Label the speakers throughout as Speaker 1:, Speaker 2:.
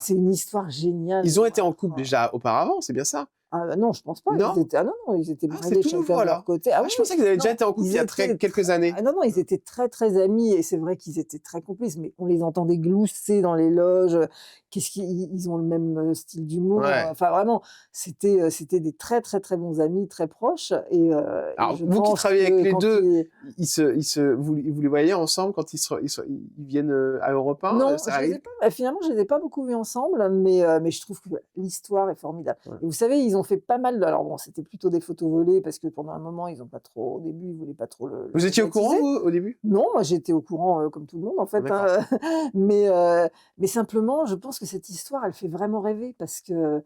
Speaker 1: c'est une histoire géniale.
Speaker 2: Ils ont été en couple déjà auparavant, c'est bien ça?
Speaker 1: Ah non, je pense pas.
Speaker 2: Non?
Speaker 1: Non, ils étaient
Speaker 2: Ah, c'est
Speaker 1: mariés
Speaker 2: tout
Speaker 1: chacun
Speaker 2: nouveau
Speaker 1: de leur
Speaker 2: alors.
Speaker 1: côté. Ah
Speaker 2: Ah,
Speaker 1: oui,
Speaker 2: je
Speaker 1: oui.
Speaker 2: pensais qu'ils avaient déjà
Speaker 1: Non,
Speaker 2: été en couple il
Speaker 1: ils
Speaker 2: y a
Speaker 1: étaient
Speaker 2: quelques années.
Speaker 1: ah non, non, ils étaient très, très amis et c'est vrai qu'ils étaient très complices, mais on les entendait glousser dans les loges. Qu'est-ce qu'ils ils ont le même, style d'humour,
Speaker 2: Ouais.
Speaker 1: enfin vraiment, c'était des très, très, très bons amis, très proches et
Speaker 2: Alors,
Speaker 1: je
Speaker 2: vous qui
Speaker 1: pense
Speaker 2: travaillez avec
Speaker 1: que
Speaker 2: les
Speaker 1: quand
Speaker 2: 2,
Speaker 1: ils
Speaker 2: vous les voyez ensemble quand ils viennent à Europe 1,
Speaker 1: non,
Speaker 2: ça
Speaker 1: je les
Speaker 2: arrive?
Speaker 1: ai pas finalement, je les ai pas beaucoup vus ensemble, mais je trouve que l'histoire est formidable
Speaker 2: Ouais.
Speaker 1: et vous savez, ils ont fait pas mal de alors bon, c'était plutôt des photos volées parce que pendant un moment, ils ont pas trop au début, ils voulaient pas trop le
Speaker 2: Vous étiez au courant,
Speaker 1: médiatiser.
Speaker 2: vous, au début?
Speaker 1: Non, moi j'étais au courant, comme tout le monde en
Speaker 2: Ah,
Speaker 1: fait,
Speaker 2: d'accord.
Speaker 1: hein, mais simplement, je pense que cette histoire, elle fait vraiment rêver parce que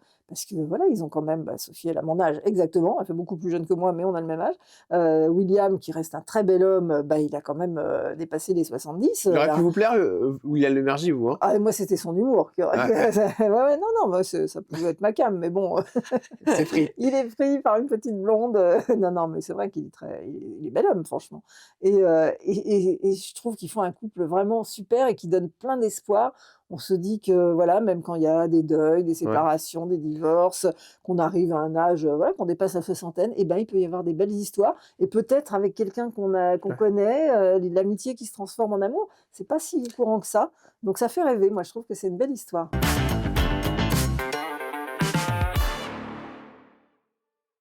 Speaker 1: voilà, ils ont quand même Sophie, elle a mon âge exactement, elle fait beaucoup plus jeune que moi, mais on a le même âge. William, qui reste un très bel homme, il a quand même, dépassé les 70,
Speaker 2: Il aurait pu vous plaire, William Lémergie, vous, hein?
Speaker 1: ah et moi, c'était son humour qui aurait
Speaker 2: Ouais, ouais,
Speaker 1: ouais, ouais, non, non, moi, ça pouvait être ma came, mais bon,
Speaker 2: c'est pris.
Speaker 1: il est pris par une petite blonde, non, non, mais c'est vrai qu'il est il est bel homme, franchement et je trouve qu'ils font un couple vraiment super et qui donne plein d'espoir. On se dit que, voilà, même quand il y a des deuils, des
Speaker 2: Ouais.
Speaker 1: séparations, des divorces, qu'on arrive à un âge, voilà, qu'on dépasse la soixantaine et ben, il peut y avoir des belles histoires et peut-être avec quelqu'un qu'on
Speaker 2: Ouais.
Speaker 1: connaît, l'amitié qui se transforme en amour, c'est pas si courant que ça. Donc ça fait rêver, moi je trouve que c'est une belle histoire.